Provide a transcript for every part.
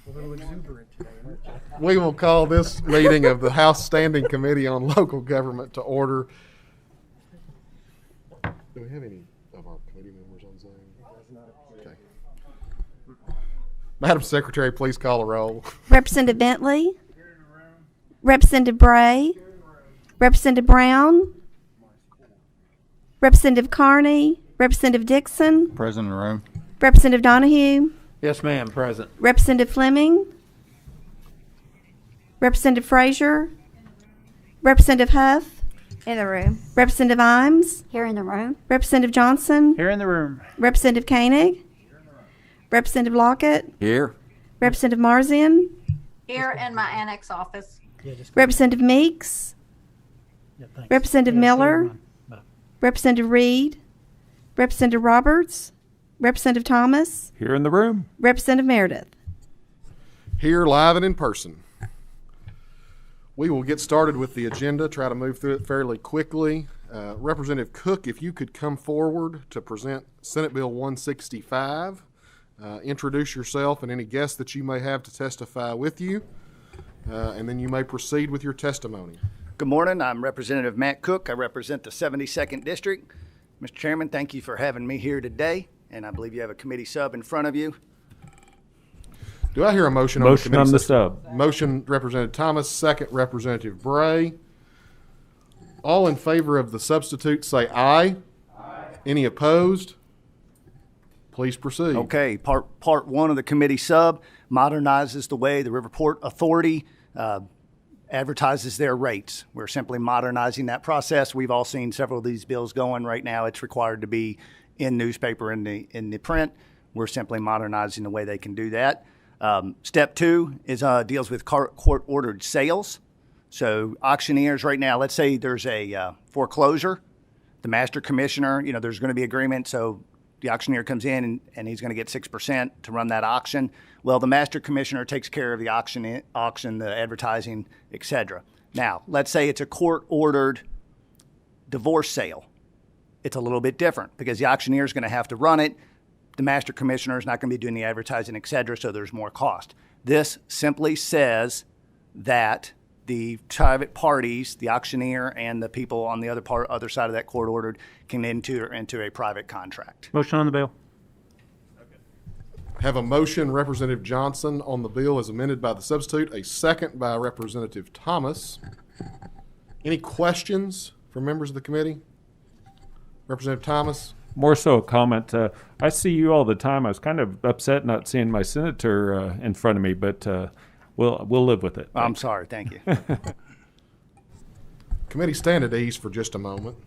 A little exuberant today, aren't you? We will call this meeting of the House Standing Committee on Local Government to order. Do we have any of our committee members on Zoom? Okay. Madam Secretary, please call the roll. Representative Bentley. Representative Bray. Representative Brown. Representative Carney. Representative Dixon. Present in the room. Representative Donahue. Yes, ma'am, present. Representative Fleming. Representative Frazier. Representative Huff. In the room. Representative Imes. Here in the room. Representative Johnson. Here in the room. Representative Koenig. Representative Lockett. Here. Representative Marzian. Here in my annex office. Yeah, just Representative Meeks. yeah, thanks. Representative Yeah, Miller. never mind. Bye. Representative Reed. Representative Roberts. Representative Thomas. Here in the room. Representative Meredith. Here, live and in person. We will get started with the agenda, try to move through it fairly quickly. Representative Cook, if you could come forward to present Senate Bill 165. Introduce yourself and any guests that you may have to testify with you, and then you may proceed with your testimony. Good morning. I'm Representative Matt Cook. I represent the 72nd District. Mr. Chairman, thank you for having me here today, and I believe you have a committee sub in front of you. Do I hear a motion Motion on on the the committee? sub. Motion, Representative Thomas, second, Representative Bray. All in favor of the substitute say aye. Aye. Any opposed? Please proceed. Okay, part one of the committee sub modernizes the way the Riverport Authority advertises their rates. We're simply modernizing that process. We've all seen several of these bills going right now. It's required to be in newspaper in the print. We're simply modernizing the way they can do that. Step two is deals with court-ordered sales. So auctioneers right now, let's say there's a foreclosure. The master commissioner, there's going to be agreement. So the auctioneer comes in and he's going to get 6% to run that auction. Well, the master commissioner takes care of the auction, the advertising, etc. Now, let's say it's a court-ordered divorce sale. It's a little bit different because the auctioneer is going to have to run it. The master commissioner is not going to be doing the advertising, etc., so there's more cost. This simply says that the private parties, the auctioneer and the people on the other side of that court ordered, can enter into a private contract. Motion on the bill. Have a motion, Representative Johnson, on the bill as amended by the substitute, a second by Representative Thomas. Any questions from members of the committee? Representative Thomas? More so a comment. I see you all the time. I was kind of upset not seeing my senator in front of me, but we'll live with it. I'm sorry. Thank you. Committee, stand at ease for just a moment.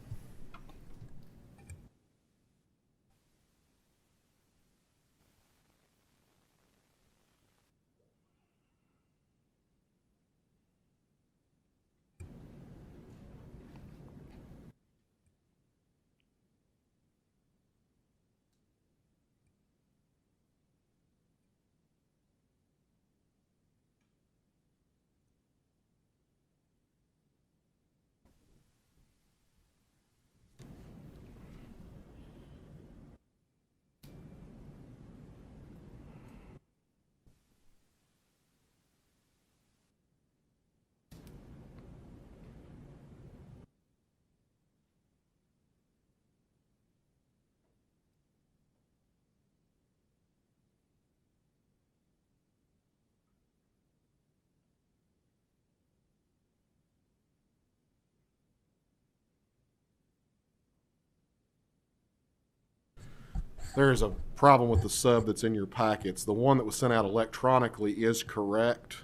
There is a problem with the sub that's in your packets. The one that was sent out electronically is correct.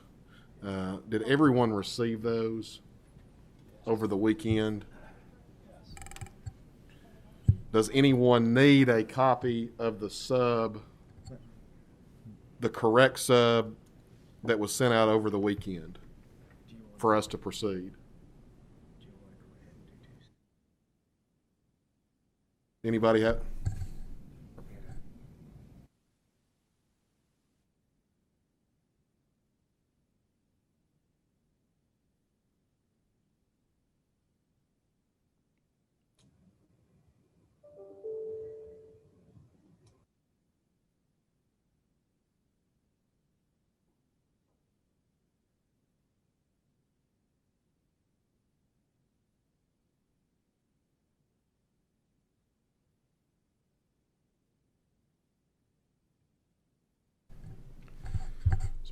Did everyone receive those over the weekend? Does anyone need a copy of the sub, the correct sub that was sent out over the weekend for us to proceed? Anybody have?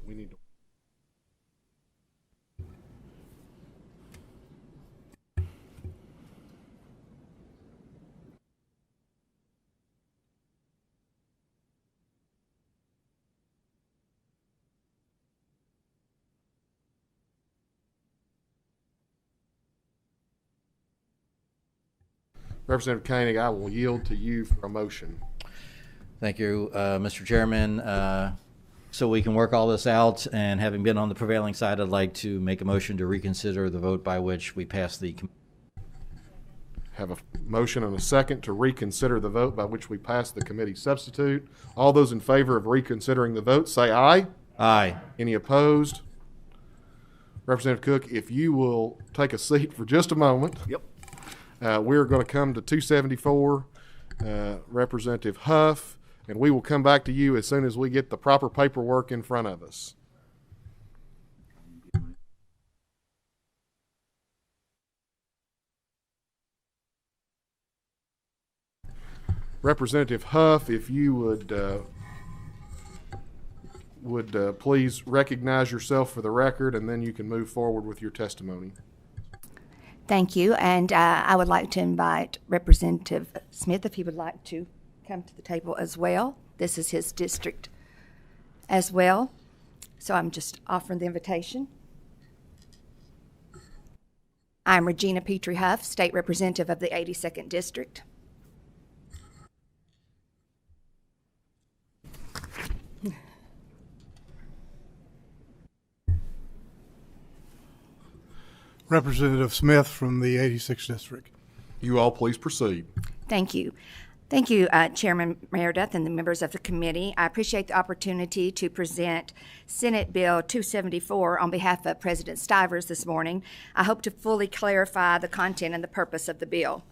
We need to. Representative Koenig, I will yield to you for a motion. Thank you, Mr. Chairman. So we can work all this out, and having been on the prevailing side, I'd like to make a motion to reconsider the vote by which we passed the. Have a motion and a second to reconsider the vote by which we passed the committee substitute. All those in favor of reconsidering the vote, say aye. Aye. Any opposed? Representative Cook, if you will take a seat for just a moment. Yep. We're going to come to 274, Representative Huff, and we will come back to you as soon as we get the proper paperwork in front of us. Representative Huff, if you would please recognize yourself for the record, and then you can move forward with your testimony. Thank you, and I would like to invite Representative Smith if he would like to come to the table as well. This is his district as well, so I'm just offering the invitation. I'm Regina Petrie Huff, State Representative of the 82nd District. Representative Smith from the 86th District. You all please proceed. Thank you. Thank you, Chairman Meredith and the members of the committee. I appreciate the opportunity to present Senate Bill 274 on behalf of President Stivers this morning. I hope to fully clarify the content and the purpose of the bill.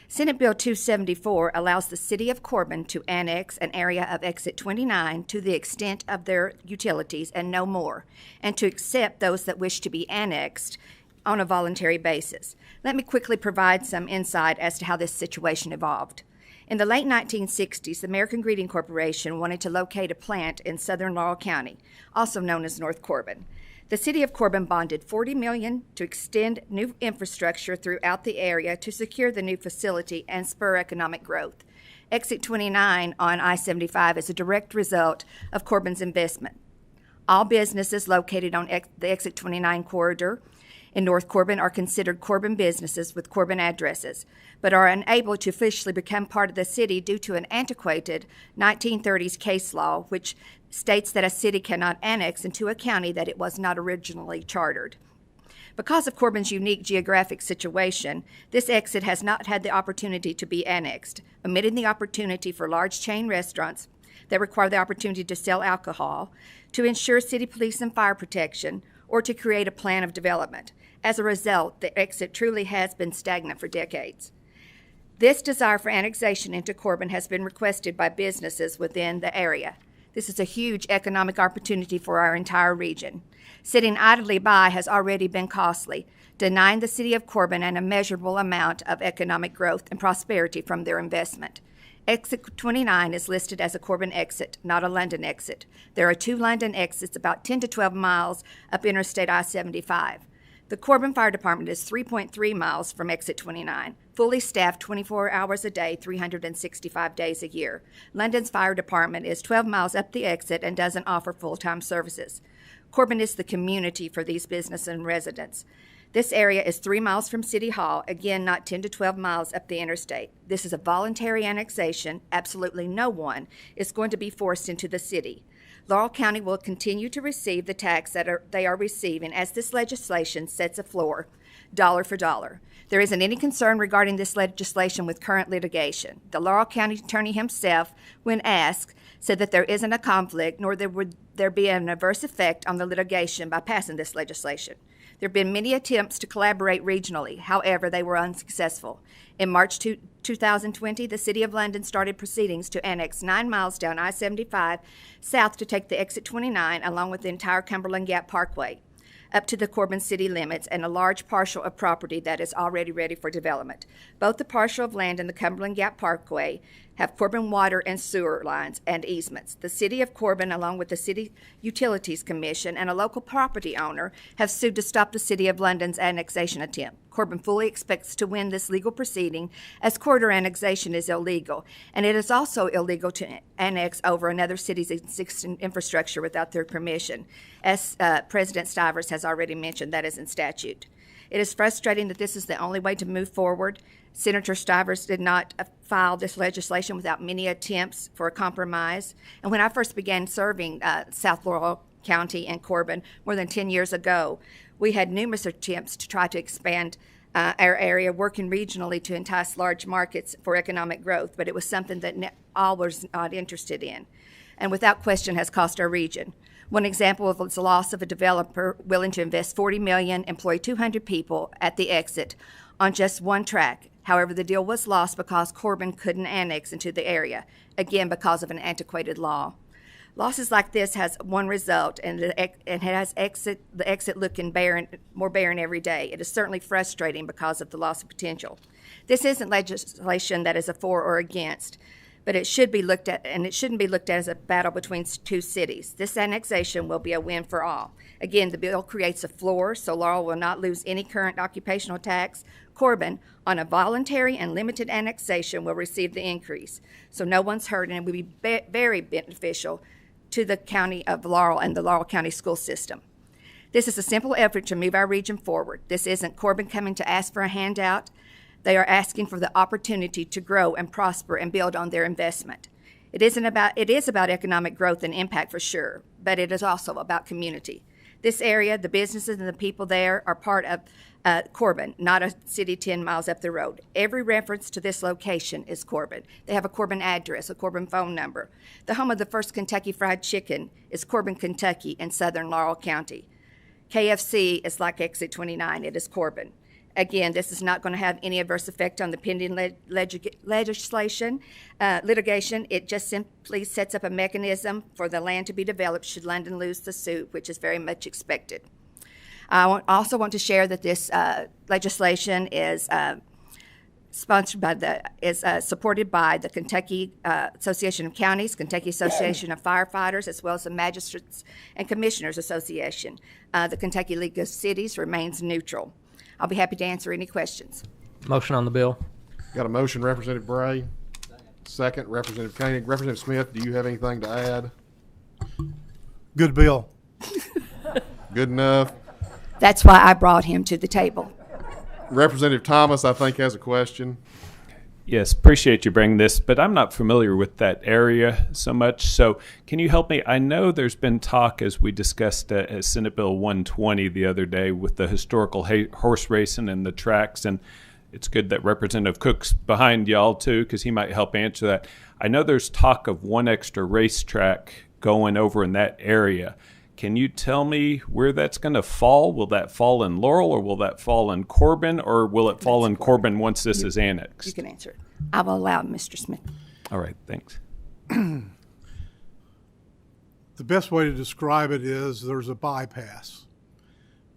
Senate Bill 274 allows the City of Corbin to annex an area of Exit 29 to the extent of their utilities and no more, and to accept those that wish to be annexed on a voluntary basis. Let me quickly provide some insight as to how this situation evolved. In the late 1960s, the American Greeting Corporation wanted to locate a plant in southern Laurel County, also known as North Corbin. The City of Corbin bonded $40 million to extend new infrastructure throughout the area to secure the new facility and spur economic growth. Exit 29 on I-75 is a direct result of Corbin's investment. All businesses located on the Exit 29 corridor in North Corbin are considered Corbin businesses with Corbin addresses, but are unable to officially become part of the city due to an antiquated 1930s case law which states that a city cannot annex into a county that it was not originally chartered. Because of Corbin's unique geographic situation, this exit has not had the opportunity to be annexed, omitting the opportunity for large chain restaurants that require the opportunity to sell alcohol, to ensure city police and fire protection, or to create a plan of development. As a result, the exit truly has been stagnant for decades. This desire for annexation into Corbin has been requested by businesses within the area. This is a huge economic opportunity for our entire region. Sitting idly by has already been costly, denying the City of Corbin an immeasurable amount of economic growth and prosperity from their investment. Exit 29 is listed as a Corbin exit, not a London exit. There are 2 London exits about 10 to 12 miles up Interstate I-75. The Corbin Fire Department is 3.3 miles from Exit 29, fully staffed 24 hours a day, 365 days a year. London's fire department is 12 miles up the exit and doesn't offer full-time services. Corbin is the community for these businesses and residents. This area is 3 miles from City Hall, again, not 10 to 12 miles up the interstate. This is a voluntary annexation. Absolutely no one is going to be forced into the city. Laurel County will continue to receive the tax that they are receiving as this legislation sets a floor, dollar for dollar. There isn't any concern regarding this legislation with current litigation. The Laurel County attorney himself, when asked, said that there isn't a conflict, nor would there be an adverse effect on the litigation by passing this legislation. There have been many attempts to collaborate regionally. However, they were unsuccessful. In March 2020, the City of London started proceedings to annex 9 miles down I-75 south to take the Exit 29 along with the entire Cumberland Gap Parkway up to the Corbin city limits and a large parcel of property that is already ready for development. Both the parcel of land and the Cumberland Gap Parkway have Corbin water and sewer lines and easements. The City of Corbin, along with the City Utilities Commission and a local property owner, have sued to stop the City of London's annexation attempt. Corbin fully expects to win this legal proceeding, as corridor annexation is illegal, and it is also illegal to annex over another city's existing infrastructure without their permission. As President Stivers has already mentioned, that is in statute. It is frustrating that this is the only way to move forward. Senator Stivers did not file this legislation without many attempts for a compromise. And when I first began serving South Laurel County and Corbin more than 10 years ago, we had numerous attempts to try to expand our area, working regionally to entice large markets for economic growth, but it was something that all was not interested in, and without question has cost our region. One example of the loss of a developer willing to invest $40 million, employ 200 people at the exit on just one track. However, the deal was lost because Corbin couldn't annex into the area, again because of an antiquated law. Losses like this has one result, and it has the exit looking barren, more barren every day. It is certainly frustrating because of the loss of potential. This isn't legislation that is a for or against, but it should be looked at, and it shouldn't be looked at as a battle between two cities. This annexation will be a win for all. Again, the bill creates a floor, so Laurel will not lose any current occupational tax. Corbin, on a voluntary and limited annexation, will receive the increase. So no one's hurt, and it will be very beneficial to the county of Laurel and the Laurel County school system. This is a simple effort to move our region forward. This isn't Corbin coming to ask for a handout. They are asking for the opportunity to grow and prosper and build on their investment. It is about economic growth and impact for sure, but it is also about community. This area, the businesses and the people there are part of Corbin, not a city 10 miles up the road. Every reference to this location is Corbin. They have a Corbin address, a Corbin phone number. The home of the first Kentucky Fried Chicken is Corbin, Kentucky in southern Laurel County. KFC is like Exit 29, it is Corbin. Again, this is not going to have any adverse effect on the pending litigation. It just simply sets up a mechanism for the land to be developed should London lose the suit, which is very much expected. I also want to share that this legislation is supported by the Kentucky Association of Counties, Kentucky Association of Firefighters, as well as the Magistrates and Commissioners Association. The Kentucky League of Cities remains neutral. I'll be happy to answer any questions. Motion on the bill. Got a motion, Representative Bray. Second, Representative Koenig. Representative Smith, do you have anything to add? Good bill. Good enough. That's why I brought him to the table. Representative Thomas, I think, has a question. Yes, appreciate you bringing this, but I'm not familiar with that area so much. So can you help me? I know there's been talk, as we discussed Senate Bill 120 the other day, with the historical horse racing and the tracks, and it's good that Representative Cook's behind y'all too, because he might help answer that. I know there's talk of one extra racetrack going over in that area. Can you tell me where that's going to fall? Will that fall in Laurel, or will that fall in Corbin, or will it fall in Corbin once this is annexed? You can answer it. I will allow Mr. Smith. All right, thanks. The best way to describe it is there's a bypass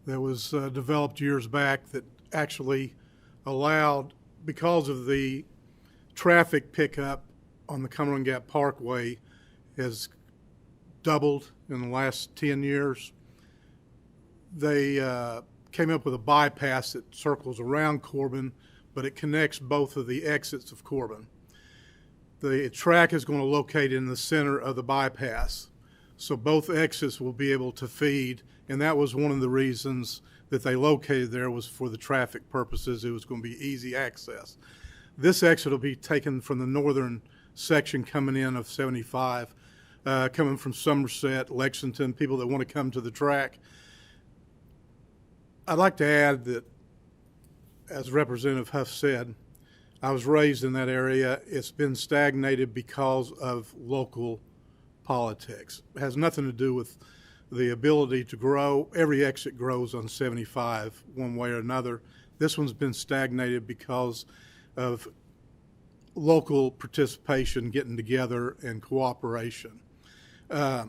that was developed years back that actually allowed, because of the traffic pickup on the Cumberland Gap Parkway has doubled in the last 10 years. They came up with a bypass that circles around Corbin, but it connects both of the exits of Corbin. The track is going to locate in the center of the bypass, so both exits will be able to feed, and that was one of the reasons that they located there, was for the traffic purposes. It was going to be easy access. This exit will be taken from the northern section coming in of 75, coming from Somerset, Lexington, people that want to come to the track. I'd like to add that, as Representative Huff said, I was raised in that area. It's been stagnated because of local politics. It has nothing to do with the ability to grow. Every exit grows on 75 one way or another. This one's been stagnated because of local participation, getting together, and cooperation. A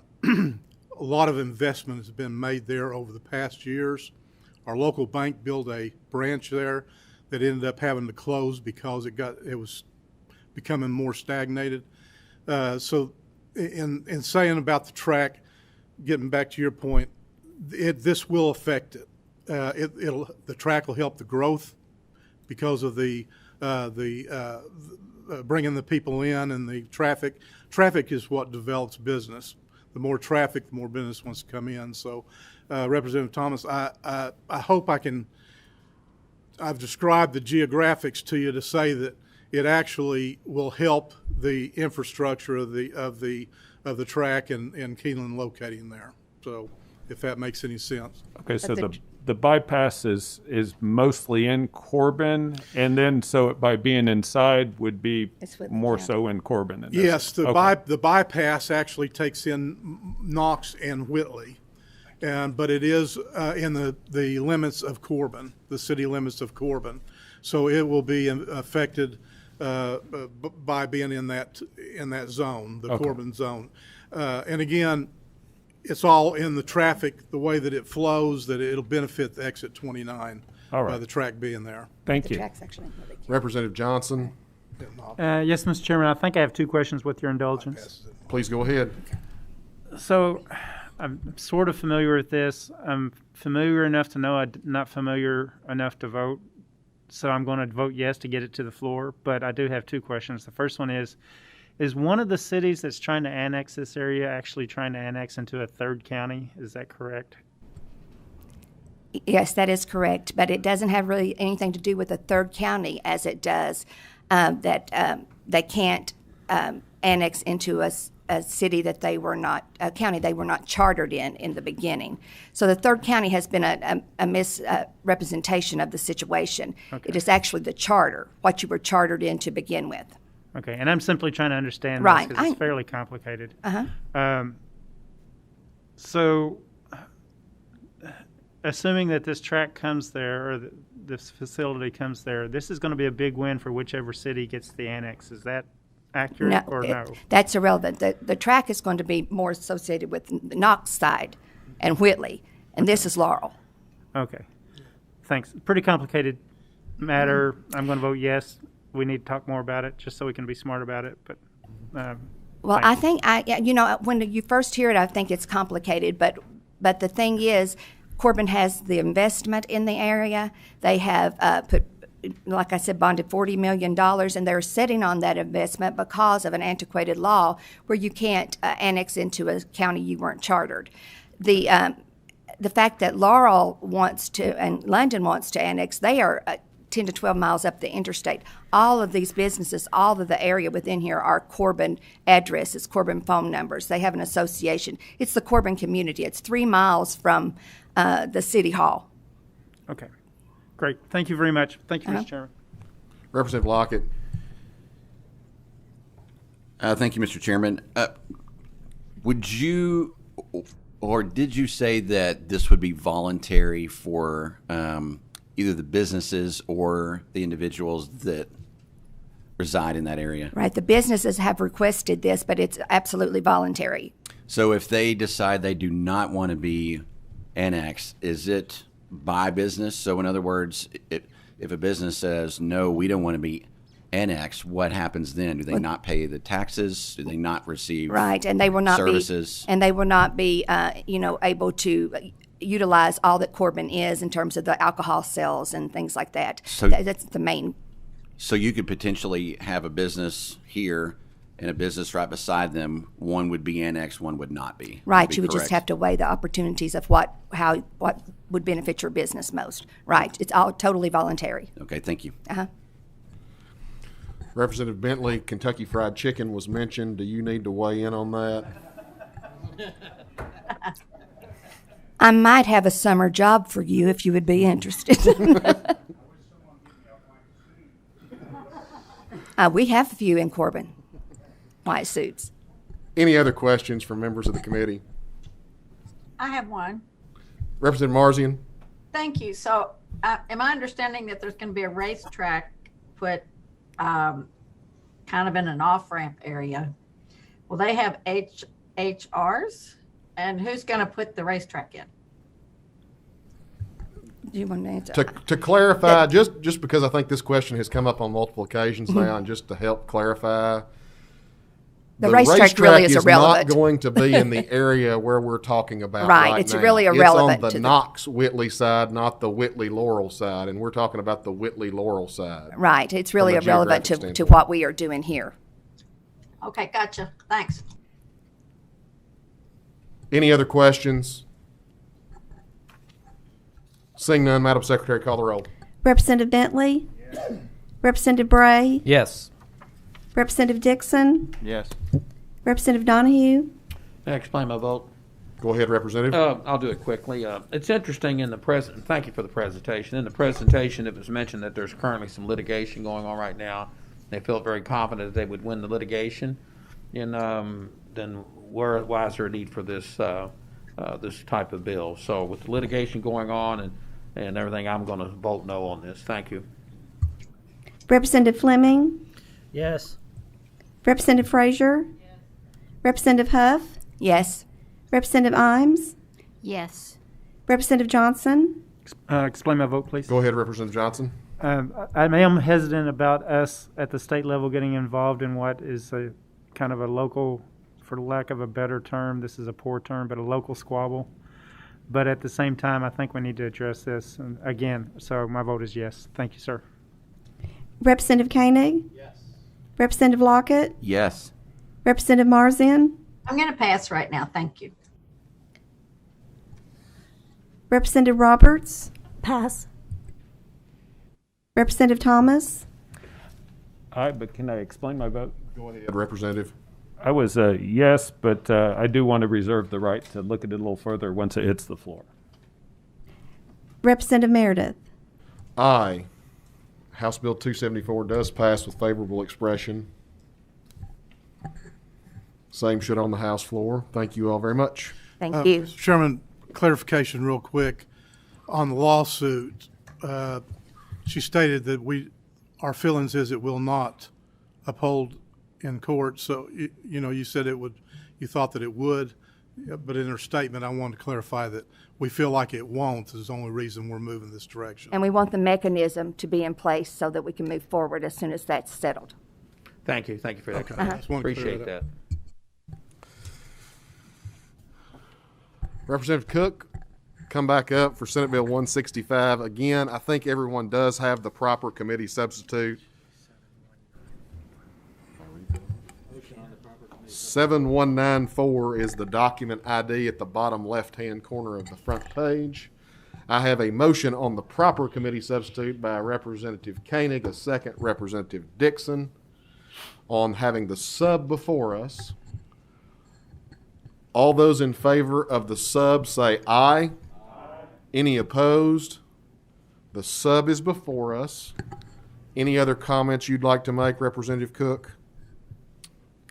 lot of investment has been made there over the past years. Our local bank built a branch there that ended up having to close because it was becoming more stagnated. So in saying about the track, getting back to your point, this will affect it. The track will help the growth because of the bringing the people in and the traffic. Traffic is what develops business. The more traffic, the more business wants to come in. So, Representative Thomas, I hope I've described the geographics to you to say that it actually will help the infrastructure of the track and Keeneland locating there. So, if that makes any sense. Okay, so the bypass is mostly in Corbin, and then so by being inside would be It's with- more yeah. so in Corbin. in Yes, essence. the Okay. bypass actually takes in Knox and Whitley, but it is in the limits of Corbin, the city limits of Corbin. So it will be affected by being in that zone, the Okay. Corbin zone. And again, it's all in the traffic, the way that it flows, that it'll benefit the exit 29 All by right. the track being there. Thank The you. track's actually really cute. Representative Johnson, Yes, Mr. Chairman, I think I have two questions with your indulgence. please go ahead. So I'm sort of familiar with this. I'm familiar enough to know I'm not familiar enough to vote. So I'm going to vote yes to get it to the floor. But I do have two questions. The first one is one of the cities that's trying to annex this area actually trying to annex into a third county? Is that correct? Yes, that is correct, but it doesn't have really anything to do with the third county as it does that they can't annex into a city that they were not, a county they were not chartered in the beginning. So the third county has been a misrepresentation of the situation. Okay. It is actually the charter, what you were chartered in to begin with. Okay, and I'm simply trying to understand Right, this because it's fairly complicated. Uh-huh. So, assuming that this track comes there, or this facility comes there, this is going to be a big win for whichever city gets the annex. Is that accurate or no? That's irrelevant. The track is going to be more associated with the Knox side and Whitley, and this is Laurel. Okay, thanks. Pretty complicated matter. I'm going to vote yes. We need to talk more about it just so we can be smart about it. But Well, thanks. I think when you first hear it, I think it's complicated. But the thing is, Corbin has the investment in the area. They have put, like I said, bonded $40 million, and they're sitting on that investment because of an antiquated law where you can't annex into a county you weren't chartered. The fact that Laurel wants to and London wants to annex, they are 10 to 12 miles up the interstate. All of these businesses, all of the area within here are Corbin addresses, Corbin phone numbers. They have an association. It's the Corbin community. It's 3 miles from the city hall. Okay, great. Thank you very much. Thank you, Mr. Chairman. Representative Lockett, Thank you, Mr. Chairman. Would you, or did you say that this would be voluntary for either the businesses or the individuals that reside in that area? Right. The businesses have requested this, but it's absolutely voluntary. So if they decide they do not want to be annexed, is it by business? So in other words, if a business says, no, we don't want to be annexed, what happens then? Do they not pay the taxes? Do they not receive Right, and they will not services? be able to utilize all that Corbin is in terms of the alcohol sales and things like that. So- That's the main. So you could potentially have a business here and a business right beside them. One would be annexed, one would not be. Right, Would you be would just correct? have to weigh the opportunities of what would benefit your business most. Right, it's all totally voluntary. Okay, thank you. Representative Bentley, Kentucky Fried Chicken was mentioned. Do you need to weigh in on that? I might have a summer job for you if you would be interested. We have a few in Corbin, white suits. Any other questions from members of the committee? I have one. Representative Marzian? Thank you. So, am I understanding that there's going to be a racetrack put kind of in an off-ramp area? Will they have HRs? And who's going to put the racetrack in? Do you want to answer? To clarify, just because I think this question has come up on multiple occasions now, and just to help clarify, The racetrack really is irrelevant. not going to be in the area where we're talking about Right, it's now. really irrelevant It's on to the the- Knox-Whitley side, not the Whitley-Laurel side, and we're talking about the Whitley-Laurel side. Right, it's really From a irrelevant geographic to standpoint. what we are doing here. Okay, gotcha. Thanks. Any other questions? Seeing none, Madam Secretary, call the roll. Representative Bentley? Representative Bray? Yes. Representative Dixon? Yes. Representative Donahue? May I explain my vote? Go ahead, Representative. I'll do it quickly. It's interesting in the present. Thank you for the presentation. In the presentation, it was mentioned that there's currently some litigation going on right now. They felt very confident that they would win the litigation, and then why is there a need for this this type of bill? So with the litigation going on and everything, I'm going to vote no on this. Thank you. Representative Fleming? Yes. Representative Frazier? Representative Huff? Yes? Representative Imes? Yes. Representative Johnson? Explain my vote, please. Go ahead, Representative Johnson. I am hesitant about us at the state level getting involved in what is a kind of a local, for lack of a better term, this is a poor term, but a local squabble. But at the same time, I think we need to address this again. So my vote is yes. Thank you, sir. Representative Koenig? Yes. Representative Lockett? Yes. Representative Marzin? I'm going to pass right now. Thank you. Representative Roberts? Pass. Representative Thomas? Aye, but can I explain my vote? Go ahead, Representative. I was a yes, but I do want to reserve the right to look at it a little further once it hits the floor. Representative Meredith? Aye. House Bill 274 does pass with favorable expression. Same should on the House floor. Thank you all very much. Thank you. Mr. Chairman, clarification real quick. On the lawsuit, she stated that our feelings is it will not uphold in court. So, you said it would, you thought that it would, but in her statement, I wanted to clarify that we feel like it won't is the only reason we're moving this direction. And we want the mechanism to be in place so that we can move forward as soon as that's settled. Thank you. Thank you for that. Okay. I just wanted to clear Appreciate that. Representative Cook, come back up for Senate Bill 165. Again, I think everyone does have the proper committee substitute. 7194 is the document ID at the bottom left-hand corner of the front page. I have a motion on the proper committee substitute by Representative Koenig, a second Representative Dixon, on having the sub before us. All those in favor of the sub say aye. Any opposed? The sub is before us. Any other comments you'd like to make, Representative Cook?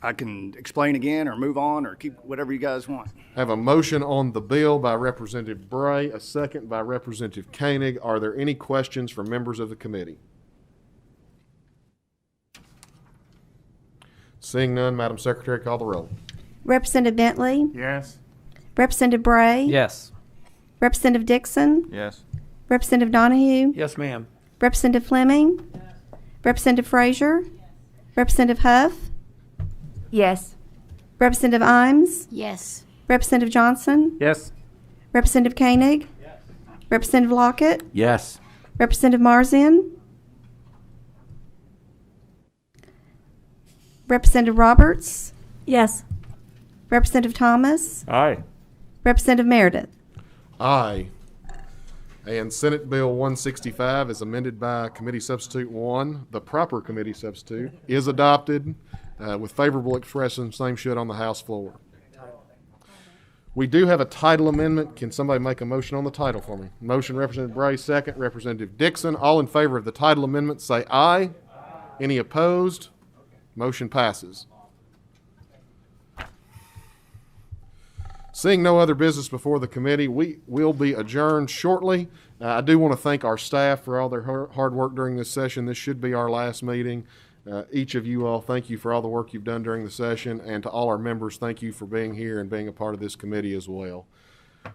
I can explain again or move on or keep whatever you guys want. Have a motion on the bill by Representative Bray, a second by Representative Koenig. Are there any questions from members of the committee? Seeing none, Madam Secretary, call the roll. Representative Bentley? Yes. Representative Bray? Yes. Representative Dixon? Yes. Representative Donahue? Yes, ma'am. Representative Fleming? Representative Frazier? Representative Huff? Yes. Representative Imes? Yes. Representative Johnson? Yes. Representative Koenig? Representative Lockett? Yes. Representative Marzin? Representative Roberts? Yes. Representative Thomas? Aye. Representative Meredith? Aye. And Senate Bill 165 is amended by Committee Substitute 1. The proper committee substitute is adopted with favorable expression. Same should on the House floor. We do have a title amendment. Can somebody make a motion on the title for me? Motion, Representative Bray, second. Representative Dixon. All in favor of the title amendment say aye. Any opposed? Motion passes. Seeing no other business before the committee, we will be adjourned shortly. I do want to thank our staff for all their hard work during this session. This should be our last meeting. Each of you all, thank you for all the work you've done during the session, and to all our members, thank you for being here and being a part of this committee as well.